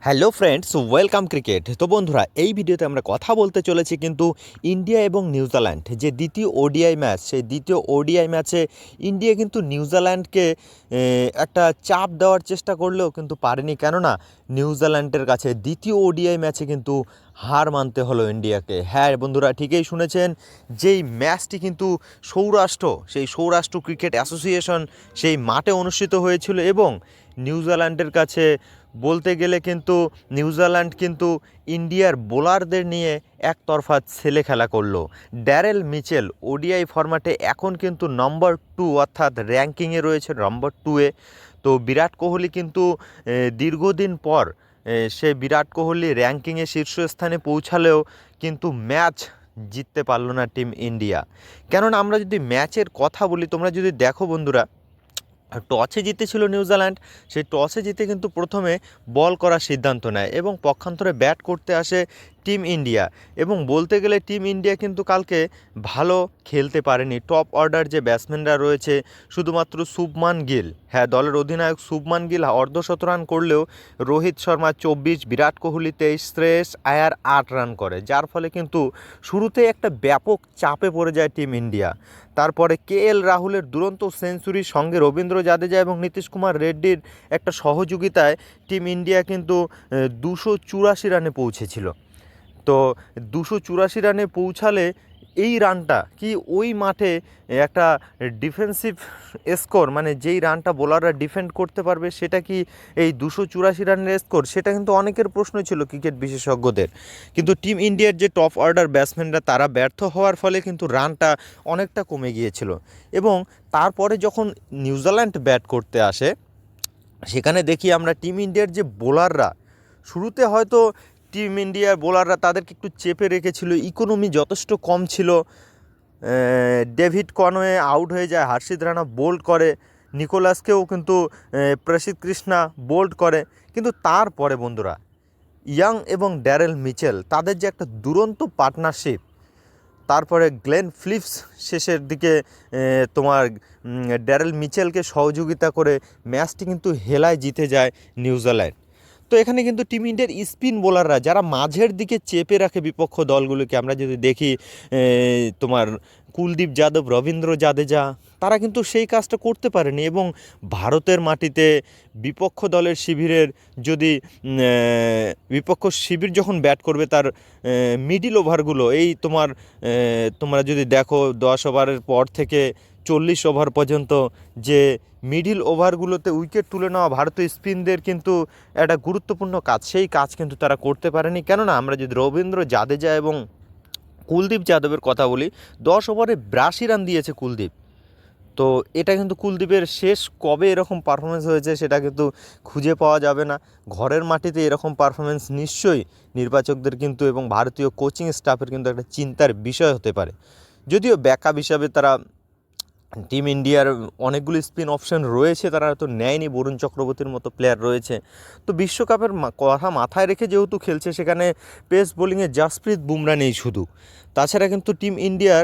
Hello friends, welcome cricket. তো বন্ধুরা, এই ভিডিওতে আমরা কথা বলতে চলেছি কিন্তু ইন্ডিয়া এবং নিউজিল্যান্ড যে দ্বিতীয় ওডিআই ম্যাচ, সেই দ্বিতীয় ওডিআই ম্যাচে ইন্ডিয়া কিন্তু নিউজিল্যান্ডকে একটা চাপ দেওয়ার চেষ্টা করলেও কিন্তু পারেনি, কেননা নিউজিল্যান্ডের কাছে দ্বিতীয় ওডিআই ম্যাচে কিন্তু হার মানতে হলো ইন্ডিয়াকে। হ্যাঁ বন্ধুরা, ঠিকই শুনেছেন, যেই ম্যাচটি কিন্তু সেই সৌরাষ্ট্র ক্রিকেট অ্যাসোসিয়েশন সেই মাঠে অনুষ্ঠিত হয়েছিল এবং নিউজিল্যান্ডের কাছে বলতে গেলে কিন্তু নিউজিল্যান্ড কিন্তু ইন্ডিয়ার বোলারদের নিয়ে একতরফা ছেলে খেলা করলো। ড্যারেল মিচেল ওডিআই ফরম্যাটে এখন কিন্তু নম্বর 2 অর্থাৎ র্যাঙ্কিংয়ে রয়েছে নম্বর 2-এ। তো বিরাট কোহলি কিন্তু দীর্ঘদিন পর সে বিরাট কোহলি র্যাঙ্কিংয়ে শীর্ষস্থানে পৌঁছালেও কিন্তু ম্যাচ জিততে পারলো না টিম ইন্ডিয়া। কেননা আমরা যদি ম্যাচের কথা বলি, তোমরা যদি দেখো বন্ধুরা, টসে জিতেছিল নিউজিল্যান্ড। সেই টসে জিতে কিন্তু প্রথমে বল করার সিদ্ধান্ত নেয় এবং পক্ষান্তরে ব্যাট করতে আসে টিম ইন্ডিয়া। এবং বলতে গেলে টিম ইন্ডিয়া কিন্তু কালকে ভালো খেলতে পারেনি। টপ অর্ডার যে ব্যাটসম্যানরা রয়েছে, শুধুমাত্র শুভমান গিল, হ্যাঁ দলের অধিনায়ক শুভমান গিল অর্ধশত রান করলেও রোহিত শর্মা 24, বিরাট কোহলি 23, শ্রেয়স আয়ার 8 রান করে, যার ফলে কিন্তু শুরুতে একটা ব্যাপক চাপে পড়ে যায় টিম ইন্ডিয়া। তারপরে কেএল রাহুলের দুরন্ত সেঞ্চুরির সঙ্গে রবীন্দ্র জাদেজা এবং নীতিশ কুমার রেড্ডির একটা সহযোগিতায় টিম ইন্ডিয়া কিন্তু 284 রানে পৌঁছেছিল। তো 284 রানে পৌঁছালে এই রানটা কি ওই মাঠে একটা ডিফেন্সিভ স্কোর, মানে যেই রানটা বোলাররা ডিফেন্ড করতে পারবে সেটা কি এই 284 রানের স্কোর, সেটা কিন্তু অনেকের প্রশ্ন ছিল ক্রিকেট বিশেষজ্ঞদের। কিন্তু টিম ইন্ডিয়ার যে টপ অর্ডার ব্যাটসম্যানরা তারা ব্যর্থ হওয়ার ফলে কিন্তু রানটা অনেকটা কমে গিয়েছিল। এবং তারপরে যখন নিউজিল্যান্ড ব্যাট করতে আসে, সেখানে দেখি আমরা টিম ইন্ডিয়ার যে বোলাররা শুরুতে হয়তো টিম ইন্ডিয়ার বোলাররা তাদেরকে একটু চেপে রেখেছিল, ইকোনমি যথেষ্ট কম ছিল। ডেভিড কনওয়ে আউট হয়ে যায়, হর্ষিত রানা বোল্ড করে, নিকোলাসকেও কিন্তু প্রসিদ্ধ কৃষ্ণা বোল্ড করে। কিন্তু তারপরে বন্ধুরা, ইয়াং এবং ড্যারেল মিচেল তাদের যে একটা দুরন্ত পার্টনারশিপ, তারপরে গ্লেন ফিলিপস শেষের দিকে তোমার ড্যারেল মিচেলকে সহযোগিতা করে ম্যাচটি কিন্তু হেলায় জিতে যায় নিউজিল্যান্ড। তো এখানে কিন্তু টিম ইন্ডিয়ার স্পিন বোলাররা যারা মাঝের দিকে চেপে রাখে বিপক্ষ দলগুলোকে, আমরা যদি দেখি তোমার কুলদীপ যাদব, রবীন্দ্র জাদেজা, তারা কিন্তু সেই কাজটা করতে পারেনি। এবং ভারতের মাটিতে বিপক্ষ দলের শিবিরের যদি বিপক্ষ শিবির যখন ব্যাট করবে, তার মিডিল ওভারগুলো এই তোমরা যদি দেখো 10 ওভারের পর থেকে 40 ওভার পর্যন্ত যে মিডিল ওভারগুলোতে উইকেট তুলে নেওয়া ভারতীয় স্পিনদের কিন্তু একটা গুরুত্বপূর্ণ কাজ, সেই কাজ কিন্তু তারা করতে পারেনি। কেননা আমরা যদি রবীন্দ্র জাদেজা এবং কুলদীপ যাদবের কথা বলি, 10 ওভারে 82 রান দিয়েছে কুলদীপ। তো এটা কিন্তু কুলদীপের শেষ কবে এরকম পারফরমেন্স হয়েছে সেটা কিন্তু খুঁজে পাওয়া যাবে না। ঘরের মাটিতে এরকম পারফরমেন্স নিশ্চয়ই নির্বাচকদের কিন্তু এবং ভারতীয় কোচিং স্টাফের কিন্তু একটা চিন্তার বিষয় হতে পারে। যদিও ব্যাকআপ হিসাবে তারা টিম ইন্ডিয়ার অনেকগুলো স্পিন অপশন রয়েছে, তারা হয়তো নেয়নি, বরুণ চক্রবর্তীর মতো প্লেয়ার রয়েছে। তো বিশ্বকাপের কথা মাথায় রেখে যেহেতু খেলছে, সেখানে পেস বোলিংয়ে জাসপ্রীত বুমরা নেই শুধু। তাছাড়া কিন্তু টিম ইন্ডিয়ার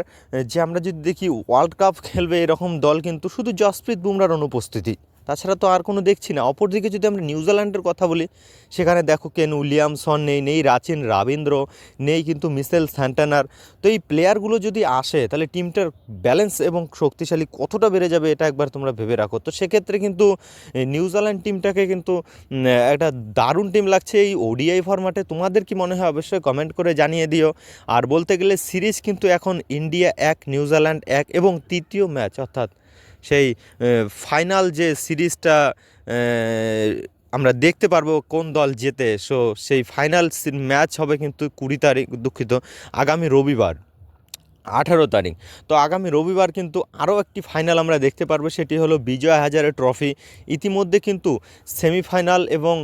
যে আমরা যদি দেখি ওয়ার্ল্ড কাপ খেলবে এরকম দল কিন্তু শুধু জাসপ্রীত বুমরার অনুপস্থিতি, তাছাড়া তো আর কোনো দেখছি না। অপরদিকে যদি আমরা নিউজিল্যান্ডের কথা বলি, সেখানে দেখো কেন উইলিয়ামসন নেই রাচিন রাবীন্দ্র নেই, কিন্তু মিশেল স্যান্টানার। তো এই প্লেয়ারগুলো যদি আসে তাহলে টিমটার ব্যালেন্স এবং শক্তিশালী কতটা বেড়ে যাবে এটা একবার তোমরা ভেবে রাখো। তো সেক্ষেত্রে কিন্তু নিউজিল্যান্ড টিমটাকে কিন্তু একটা দারুণ টিম লাগছে এই ওডিআই ফরম্যাটে। তোমাদের কি মনে হয় অবশ্যই কমেন্ট করে জানিয়ে দিও। আর বলতে গেলে সিরিজ কিন্তু এখন ইন্ডিয়া 1 নিউজিল্যান্ড 1, এবং তৃতীয় ম্যাচ অর্থাৎ সেই ফাইনাল যে সিরিজটা আমরা দেখতে পারবো কোন দল জেতে। সেই ফাইনাল ম্যাচ হবে কিন্তু 20 তারিখ, আগামী রবিবার 18 তারিখ। তো আগামী রবিবার কিন্তু আরও একটি ফাইনাল আমরা দেখতে পারবো, সেটি হলো বিজয় হাজারে ট্রফি। ইতিমধ্যে কিন্তু সেমিফাইনাল এবং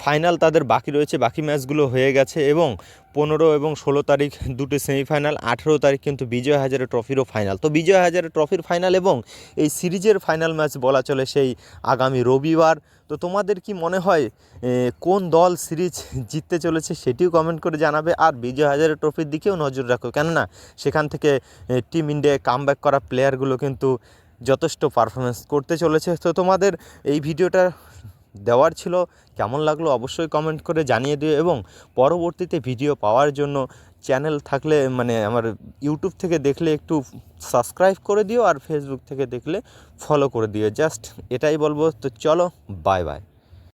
ফাইনাল তাদের বাকি রয়েছে, বাকি ম্যাচগুলো হয়ে গেছে। এবং 15 এবং 16 তারিখ দুটো সেমিফাইনাল, 18 তারিখ কিন্তু বিজয় হাজারে ট্রফিরও ফাইনাল। তো বিজয় হাজারে ট্রফির ফাইনাল এবং এই সিরিজের ফাইনাল ম্যাচ বলা চলে সেই আগামী রবিবার। তো তোমাদের কি মনে হয় কোন দল সিরিজ জিততে চলেছে সেটিও কমেন্ট করে জানাবে। আর বিজয় হাজারে ট্রফির দিকেও নজর রাখো, কেননা সেখান থেকে টিম ইন্ডিয়ায় কামব্যাক করা প্লেয়ারগুলো কিন্তু যথেষ্ট পারফরমেন্স করতে চলেছে। তো তোমাদের এই ভিডিওটা দেওয়ার ছিল, কেমন লাগলো অবশ্যই কমেন্ট করে জানিয়ে দিও, এবং পরবর্তীতে ভিডিও পাওয়ার জন্য চ্যানেল থাকলে মানে আমার ইউটিউব থেকে দেখলে একটু সাবস্ক্রাইব করে দিও, আর ফেসবুক থেকে দেখলে ফলো করে দিও। জাস্ট এটাই বলবো। তো চলো, বাই বাই।